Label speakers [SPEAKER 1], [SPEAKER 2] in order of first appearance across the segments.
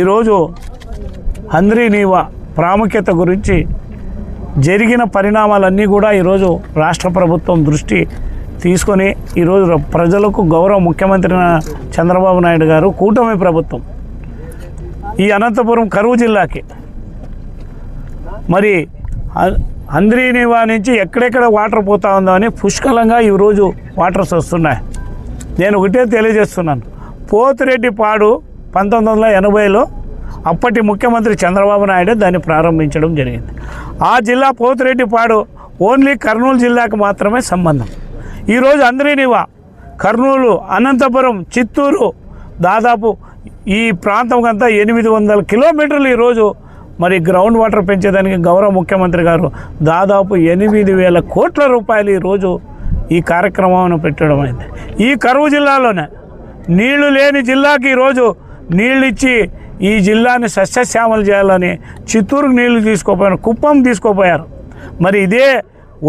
[SPEAKER 1] ఈరోజు హంద్రీనీవా ప్రాముఖ్యత గురించి జరిగిన పరిణామాలన్నీ కూడా ఈరోజు రాష్ట్ర ప్రభుత్వం దృష్టి తీసుకొని ఈరోజు ప్రజలకు గౌరవ ముఖ్యమంత్రి చంద్రబాబు నాయుడు గారు కూటమి ప్రభుత్వం ఈ అనంతపురం కరువు జిల్లాకి మరి హంద్రీనీవా నుంచి ఎక్కడెక్కడ వాటర్ పోతా ఉందో అని పుష్కలంగా ఈరోజు వాటర్స్ వస్తున్నాయి. నేను ఒకటే తెలియజేస్తున్నాను, పోతిరెడ్డిపాడు 1980లో అప్పటి ముఖ్యమంత్రి చంద్రబాబు నాయుడు దాన్ని ప్రారంభించడం జరిగింది. ఆ జిల్లా పోతిరెడ్డిపాడు ఓన్లీ కర్నూలు జిల్లాకు మాత్రమే సంబంధం. ఈరోజు హంద్రీనీవా కర్నూలు, అనంతపురం, చిత్తూరు దాదాపు ఈ ప్రాంతం అంతా 800 కిలోమీటర్లు ఈరోజు మరి గ్రౌండ్ వాటర్ పెంచేదానికి గౌరవ ముఖ్యమంత్రి గారు దాదాపు 8,000 కోట్ల రూపాయలు ఈరోజు ఈ కార్యక్రమాన్ని పెట్టడం అయింది. ఈ కరువు జిల్లాలోనే నీళ్లు లేని జిల్లాకి ఈరోజు నీళ్ళు ఇచ్చి ఈ జిల్లాని సస్యశ్యామలు చేయాలని చిత్తూరుకు నీళ్లు తీసుకోపోయారు, కుప్పం తీసుకోపోయారు. మరి ఇదే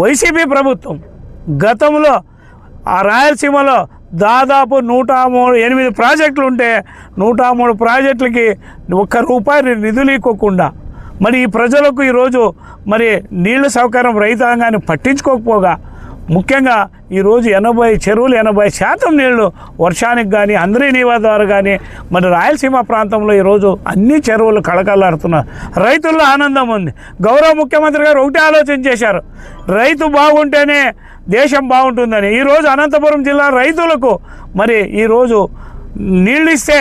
[SPEAKER 1] వైసీపీ ప్రభుత్వం గతంలో ఆ రాయలసీమలో దాదాపు 108 ప్రాజెక్టులు ఉంటే 103 ప్రాజెక్టులకి ₹1 నిధులు ఇవ్వకుండా మరి ఈ ప్రజలకు ఈరోజు మరి నీళ్ళ సౌకర్యం రైతాంగాన్ని పట్టించుకోకపోగా ముఖ్యంగా ఈరోజు 80 చెరువులు 80% నీళ్లు వర్షానికి కానీ హంద్రీనీవా ద్వారా కానీ మరి రాయలసీమ ప్రాంతంలో ఈరోజు అన్ని చెరువులు కళకళలాడుతున్నారు. రైతుల్లో ఆనందం ఉంది. గౌరవ ముఖ్యమంత్రి గారు ఒకటే ఆలోచన చేశారు, రైతు బాగుంటేనే దేశం బాగుంటుందని. ఈరోజు అనంతపురం జిల్లా రైతులకు మరి ఈరోజు నీళ్ళు ఇస్తే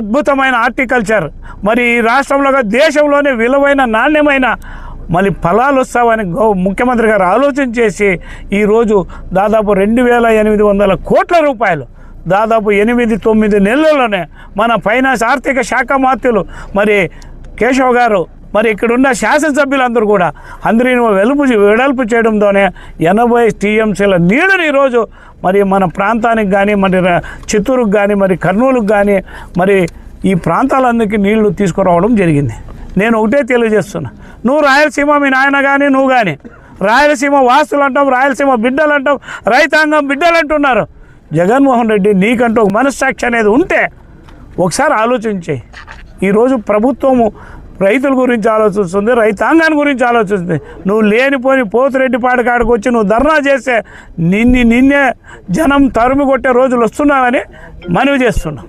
[SPEAKER 1] అద్భుతమైన హార్టికల్చర్ మరి ఈ రాష్ట్రంలో దేశంలోనే విలువైన నాణ్యమైన మళ్ళీ ఫలాలు వస్తామని ముఖ్యమంత్రి గారు ఆలోచన చేసి ఈరోజు దాదాపు 2,800 కోట్ల రూపాయలు దాదాపు 8-9 నెలల్లోనే మన ఫైనాన్స్ ఆర్థిక శాఖ మంత్రులు మరి కేశవ్ గారు మరి ఇక్కడున్న శాసనసభ్యులందరూ కూడా హంద్రీనీవా వెడల్పు చేయడంతోనే 80 టీఎంసీల నీళ్ళని ఈరోజు మరి మన ప్రాంతానికి కానీ మరి చిత్తూరుకు కానీ మరి కర్నూలుకు కానీ మరి ఈ ప్రాంతాలన్నిటికీ నీళ్లు తీసుకురావడం జరిగింది. నేను ఒకటే తెలియజేస్తున్నా, నువ్వు రాయలసీమ మీ నాయన కానీ నువ్వు కానీ రాయలసీమ వాస్తులు అంటాం, రాయలసీమ బిడ్డలు అంటాం, రైతాంగం బిడ్డలు అంటున్నారు. జగన్మోహన్ రెడ్డి నీకంటూ ఒక మనస్సాక్షి అనేది ఉంటే ఒకసారి ఆలోచించే. ఈరోజు ప్రభుత్వము రైతుల గురించి ఆలోచిస్తుంది, రైతాంగాన్ని గురించి ఆలోచిస్తుంది. నువ్వు లేనిపోని పోతిరెడ్డిపాడు కాడికి వచ్చి నువ్వు ధర్నా చేస్తే నిన్నే జనం తరిమి కొట్టే రోజులు వస్తున్నావని మనవి చేస్తున్నాం.